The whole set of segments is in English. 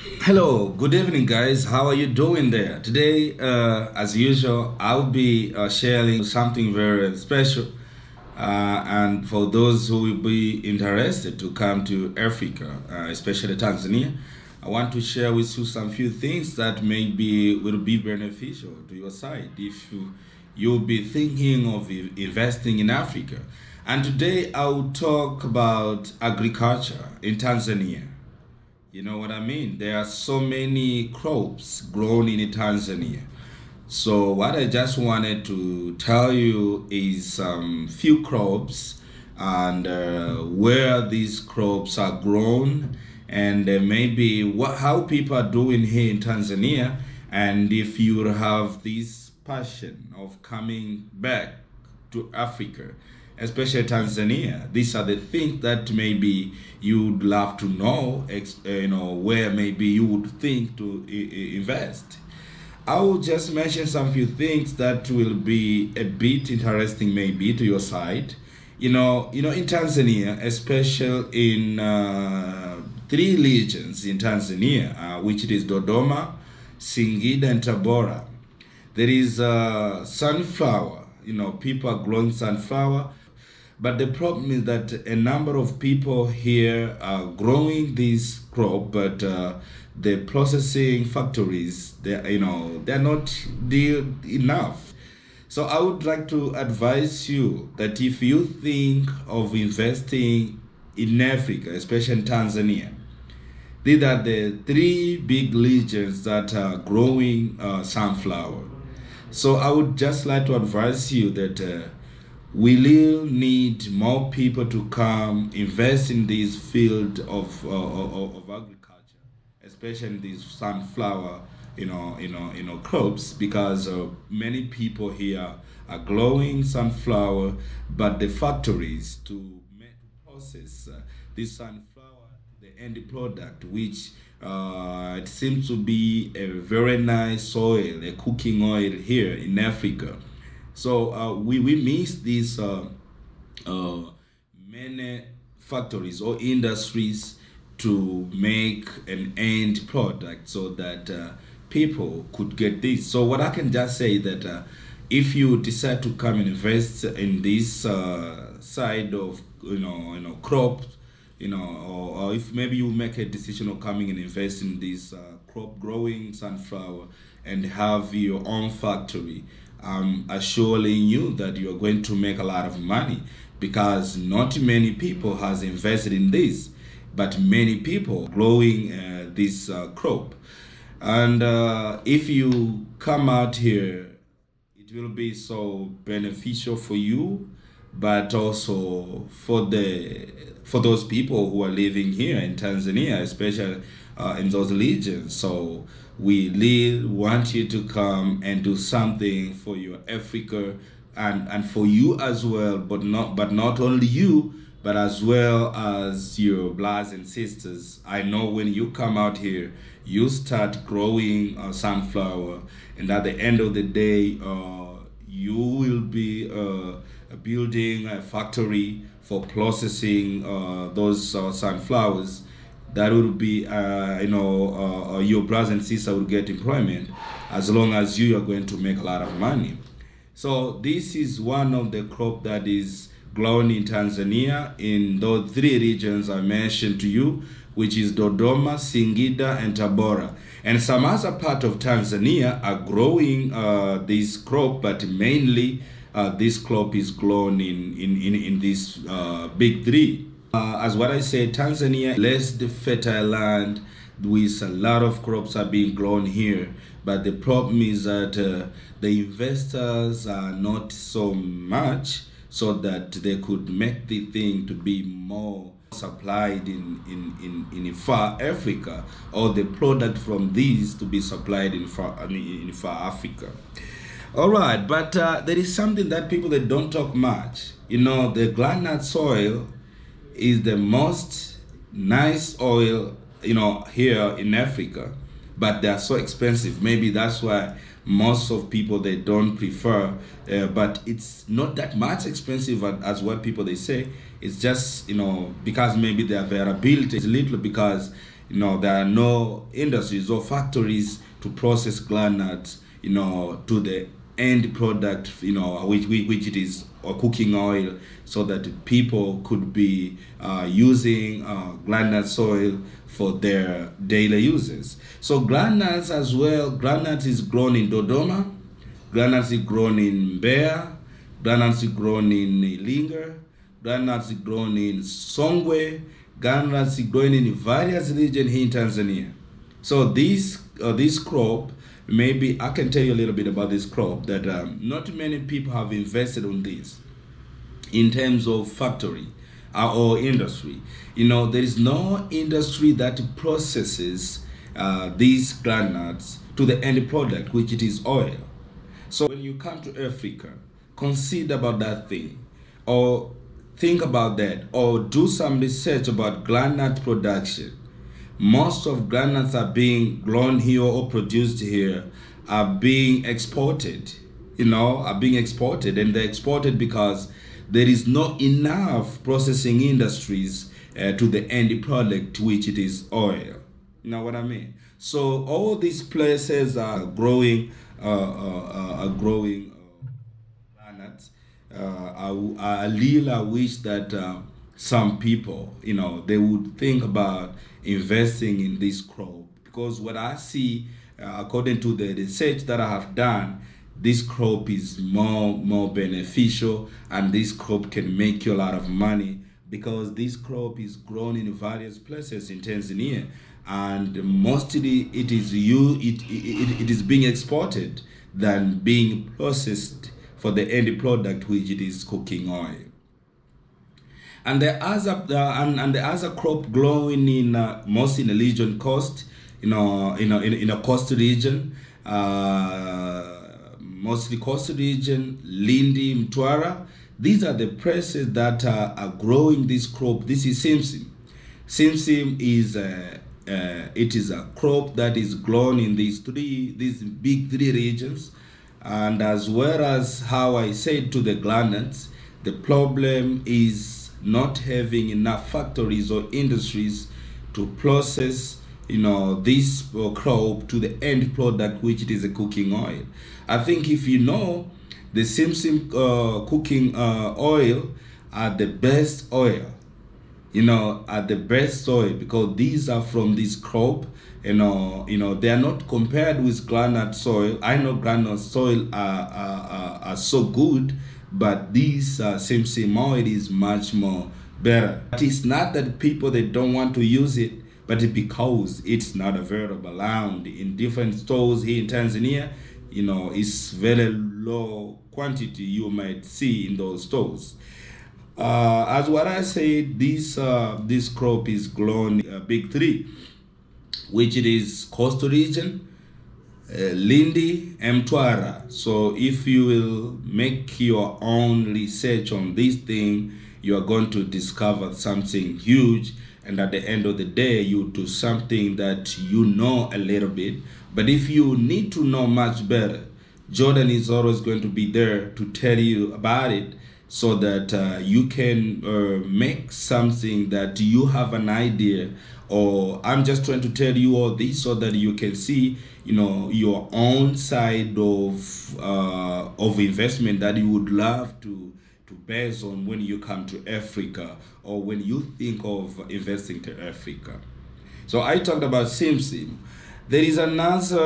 Hello, good evening, guys. How are you doing there? Today, as usual, I'll be sharing something very special. And for those who will be interested to come to Africa, especially Tanzania, I want to share with you some few things that maybe will be beneficial to your side if you'll be thinking of investing in Africa. And today, I'll talk about agriculture in Tanzania. You know what I mean? There are so many crops grown in Tanzania. So what I just wanted to tell you is some few crops and where these crops are grown and maybe how people are doing here in Tanzania, and if you have this passion of coming back to Africa, especially Tanzania. These are the things that maybe you'd love to know, where maybe you would think to invest. I will just mention some few things that will be a bit interesting maybe to your side. In Tanzania, especially in three regions in Tanzania, which is Dodoma, Singida, and Tabora. There is sunflower. People are growing sunflower, but the problem is that a number of people here are growing this crop, but the processing factories, they're not deal enough. So I would like to advise you that if you think of investing in Africa, especially in Tanzania, these are the three big regions that are growing sunflower. So I would just like to advise you that we will need more people to come invest in this field of agriculture, especially in these sunflower, crops, because many people here are growing sunflower, but the factories to process this sunflower, the end product, which it seems to be a very nice oil, a cooking oil here in Africa. So we miss these many factories or industries to make an end product so that people could get this. So what I can just say that if you decide to come and invest in this side of crops, or if maybe you make a decision of coming and invest in this crop growing sunflower and have your own factory, I'm assuring you that you're going to make a lot of money, because not many people has invested in this, but many people growing this crop. And if you come out here, it will be so beneficial for you, but also for those people who are living here in Tanzania, especially in those regions. So we really want you to come and do something for your Africa, and for you as well, but not only you, but as well as your brothers and sisters. I know when you come out here, you start growing sunflower, and at the end of the day, you will be building a factory for processing those sunflowers. That would be, your brothers and sisters will get employment, as long as you are going to make a lot of money. So this is one of the crop that is grown in Tanzania in those three regions I mentioned to you, which is Dodoma, Singida, and Tabora. And some other part of Tanzania are growing this crop, but mainly this crop is grown in these big three. As what I said, Tanzania less the fertile land, with a lot of crops are being grown here. But the problem is that the investors are not so much, so that they could make the thing to be more supplied in far Africa, or the product from these to be supplied in far Africa. All right, but there is something that people that don't talk much. The groundnut soil is the most nice oil, here in Africa, but they are so expensive. Maybe that's why most of people, they don't prefer, but it's not that much expensive as what people they say. It's just, because maybe the availability is little, because there are no industries or factories to process groundnuts, to the end product, which it is or cooking oil, so that people could be using groundnut soil for their daily uses. So groundnuts as well, groundnut is grown in Dodoma, groundnuts is grown in Mbeya, groundnuts is grown in Ilinga, groundnuts is grown in Songwe, groundnuts is grown in various regions here in Tanzania. So this crop, maybe I can tell you a little bit about this crop, that not many people have invested on this in terms of factory or industry. There is no industry that processes these groundnuts to the end product, which it is oil. So when you come to Africa, consider about that thing, or think about that, or do some research about groundnut production. Most of groundnuts are being grown here or produced here, are being exported, and they're exported because there is not enough processing industries to the end product, which it is oil. You know what I mean? So all these places are growing groundnuts. I really wish that some people, they would think about investing in this crop, because what I see, according to the research that I have done, this crop is more beneficial, and this crop can make you a lot of money, because this crop is grown in various places in Tanzania, and mostly it is being exported than being processed for the end product, which it is cooking oil. And the other crop growing in mostly in the region coast, in a coast region, mostly coast region, Lindi, Mtwara. These are the places that are growing this crop. This is Simpson. Simpson is it is a crop that is grown in these big three regions, and as well as how I said to the groundnuts, the problem is not having enough factories or industries to process this crop to the end product, which it is a cooking oil. I think if the Simpson cooking oil are the best oil, are the best oil, because these are from this crop. They are not compared with groundnut soil. I know groundnut soil are so good, but this Simpson oil is much more better. But it's not that people they don't want to use it, but because it's not available around in different stores here in Tanzania. It's very low quantity you might see in those stores. As what I said, this crop is grown big three, which it is coastal region, Lindi, and Mtwara. So if you will make your own research on this thing, you are going to discover something huge, and at the end of the day, you do something that you know a little bit. But if you need to know much better, Jordan is always going to be there to tell you about it, so that you can make something that you have an idea. Or I'm just trying to tell you all this so that you can see your own side of investment that you would love to base on when you come to Africa, or when you think of investing to Africa. So I talked about Simpson. There's another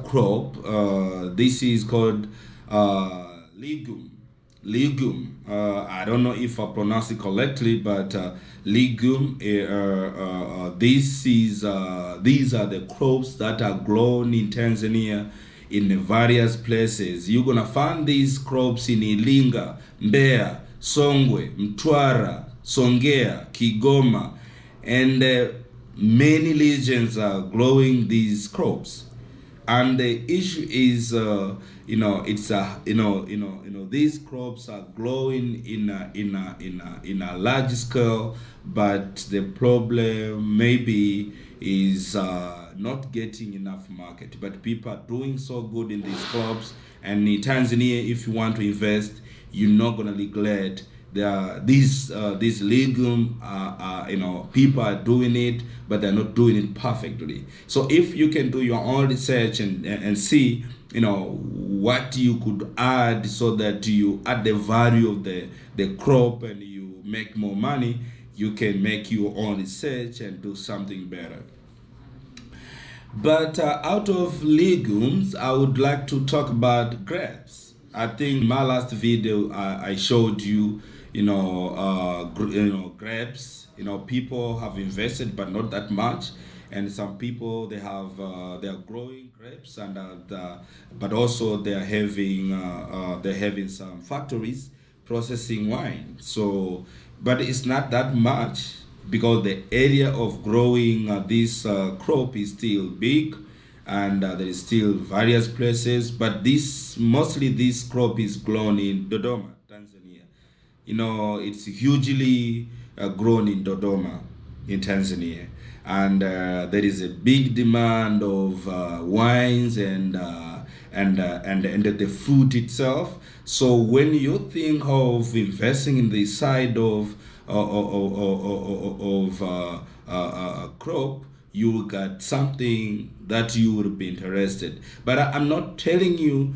crop. This is called Legume. Legume. I don't know if I pronounce it correctly, but legume. These are the crops that are grown in Tanzania in various places. You're gonna find these crops in Ilinga, Mbeya, Songwe, Mtwara, Songea, Kigoma, and many regions are growing these crops. And the issue is, these crops are growing in a large scale, but the problem maybe is not getting enough market. But people are doing so good in these crops, and in Tanzania, if you want to invest, you're not gonna regret These legume, people are doing it, but they're not doing it perfectly. So if you can do your own research and see, what you could add so that you add the value of the crop and you make more money, you can make your own research and do something better. But out of legumes, I would like to talk about grapes. I think in my last video I showed you, grapes. People have invested, but not that much. And some people they are growing grapes, and but also they're having some factories processing wine. So, but it's not that much because the area of growing this crop is still big, and there is still various places, but this crop is grown in Dodoma, Tanzania. It's hugely grown in Dodoma, in Tanzania, and there is a big demand of wines and the fruit itself. So when you think of investing in the side of crop, you got something that you would be interested. But I'm not telling you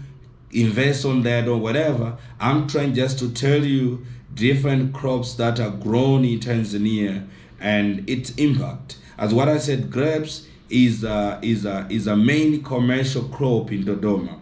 invest on that or whatever. I'm trying just to tell you different crops that are grown in Tanzania and its impact. As what I said, grapes is a main commercial crop in Dodoma.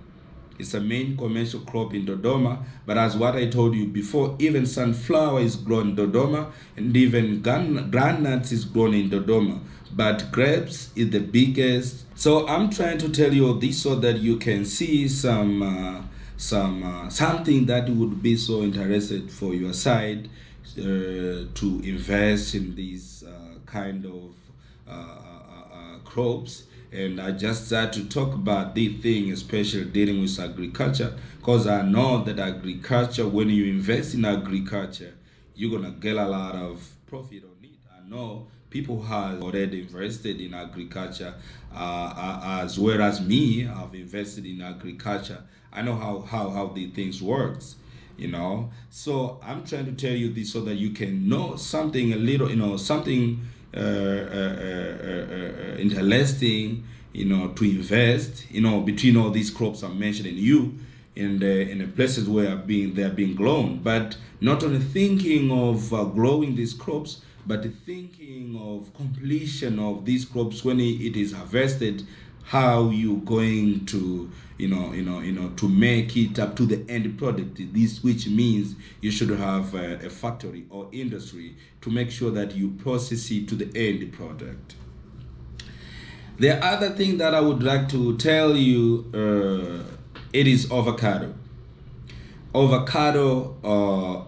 It's a main commercial crop in Dodoma, but as what I told you before, even sunflower is grown in Dodoma, and even groundnuts is grown in Dodoma. But grapes is the biggest. So I'm trying to tell you this so that you can see something that would be so interested for your side to invest in these kind of crops. And I just started to talk about this thing, especially dealing with agriculture, because I know that agriculture, when you invest in agriculture, you're gonna get a lot of profit on it. I know people have already invested in agriculture, as well as me. I've invested in agriculture. I know how the things works. So I'm trying to tell you this so that you can know something a little, something interesting, to invest, between all these crops I'm mentioning in the places where they're being grown. But not only thinking of growing these crops, but thinking of completion of these crops when it is harvested, how you going to to make it up to the end product. This, which means you should have a factory or industry to make sure that you process it to the end product. The other thing that I would like to tell you, it is avocado. Avocado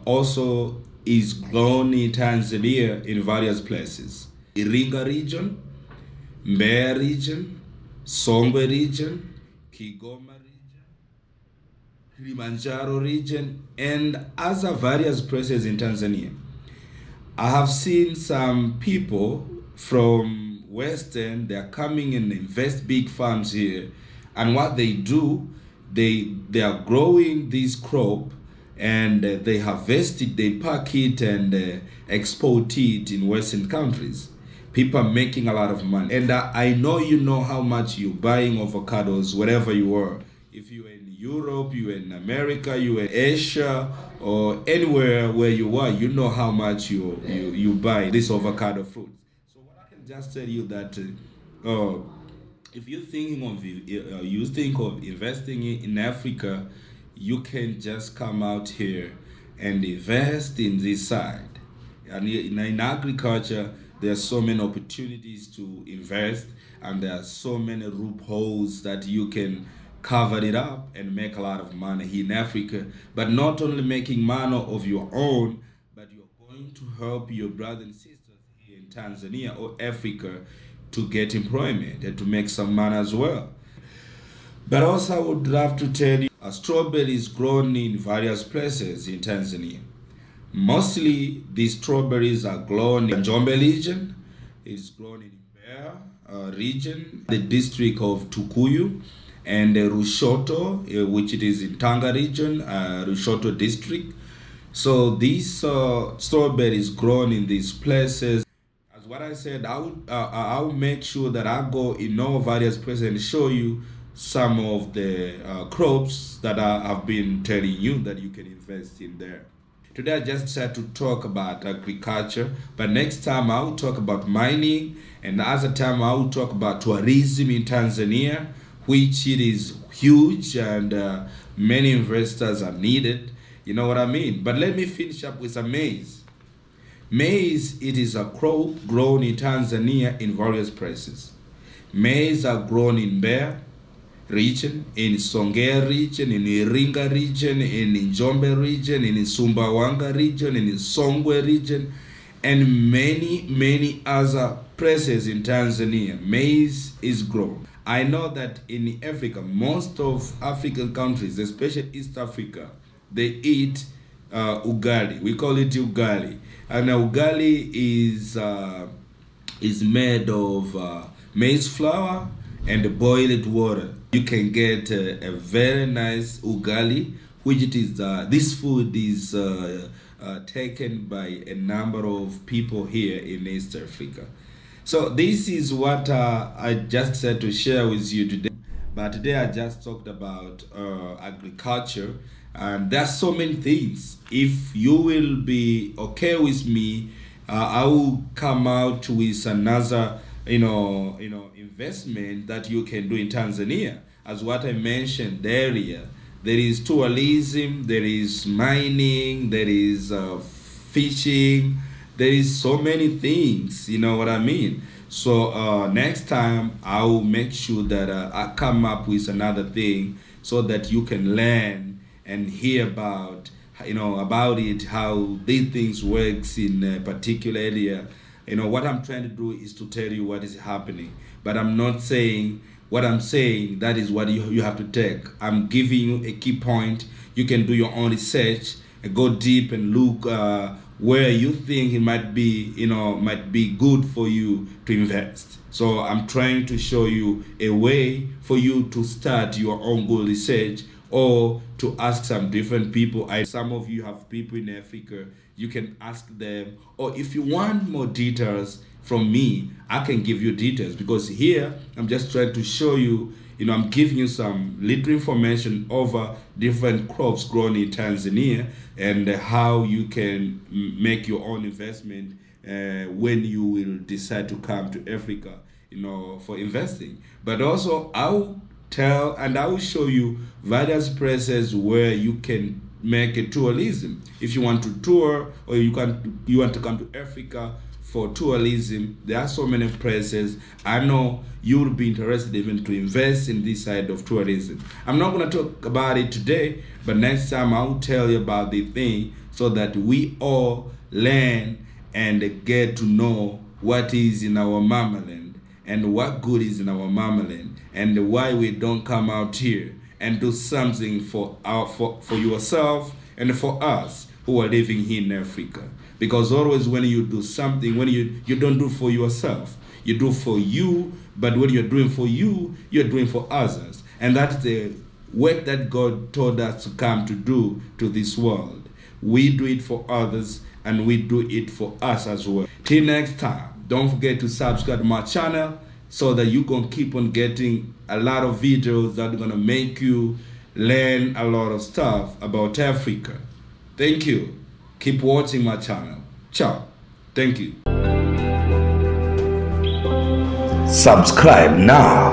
also is grown in Tanzania in various places: Iringa region, Mbeya region, Songwe region, Kigoma region, Kilimanjaro region, and other various places in Tanzania. I have seen some people from Western, they are coming and invest big farms here, and what they do, they are growing this crop, and they harvest it, they pack it, and export it in Western countries. People are making a lot of money. And I know you know how much you're buying avocados wherever you are. If you're in Europe, you're in America, you're in Asia, or anywhere where you are, you know how much you buy this avocado fruit. So what I can just tell you that if you're thinking of you think of investing in Africa, you can just come out here and invest in this side. And in agriculture, there are so many opportunities to invest, and there are so many loopholes that you can cover it up and make a lot of money here in Africa. But not only making money of your own, but you're going to help your brothers and sisters here in Tanzania or Africa to get employment and to make some money as well. But also I would love to tell you, strawberries grown in various places in Tanzania. Mostly these strawberries are grown in Njombe region. It's grown in Mbeya region, the district of Tukuyu, and Rushoto, which it is in Tanga region, Rushoto district. So these strawberries grown in these places. As what I said, I'll make sure that I go in all various places and show you some of the crops that I've been telling you that you can invest in there. Today I just decided to talk about agriculture, but next time I will talk about mining, and the other time I will talk about tourism in Tanzania, which it is huge and many investors are needed. You know what I mean? But let me finish up with some maize. Maize, it is a crop grown in Tanzania in various places. Maize are grown in Mbeya region, in Songea region, in Iringa region, in Njombe region, in Sumbawanga region, in Songwe region, and many other places in Tanzania. Maize is grown. I know that in Africa, most of African countries, especially East Africa, they eat ugali. We call it ugali, and ugali is made of maize flour and boiled water. You can get a very nice ugali, which it is. This food is taken by a number of people here in East Africa. So this is what I just said to share with you today. But today I just talked about agriculture, and there's so many things. If you will be okay with me, I will come out with another investment that you can do in Tanzania. As what I mentioned earlier, there is tourism, there is mining, there is fishing, there is so many things, you know what I mean? So next time I will make sure that I come up with another thing so that you can learn and hear about it, how these things works in a particular area. What I'm trying to do is to tell you what is happening, but I'm not saying what I'm saying that is what you have to take. I'm giving you a key point. You can do your own research and go deep and look where you think it might be good for you to invest. So I'm trying to show you a way for you to start your own good research, or to ask some different people. Some of you have people in Africa, you can ask them, or if you want more details from me, I can give you details, because here I'm just trying to show you, I'm giving you some little information over different crops grown in Tanzania and how you can make your own investment when you will decide to come to Africa, for investing. But also I will show you various places where you can make a tourism. If you want to tour, or you want to come to Africa for tourism, there are so many places. I know you will be interested even to invest in this side of tourism. I'm not going to talk about it today, but next time I will tell you about the thing so that we all learn and get to know what is in our mamaland and what good is in our mamaland, and why we don't come out here and do something for yourself and for us who are living here in Africa. Because always when you do something, when you don't do for yourself, you do for you, but when you're doing for you, you're doing for others. And that's the work that God told us to come to do to this world. We do it for others, and we do it for us as well. Till next time, don't forget to subscribe to my channel so that you can keep on getting a lot of videos that are going to make you learn a lot of stuff about Africa. Thank you. Keep watching my channel. Ciao. Thank you. Subscribe now.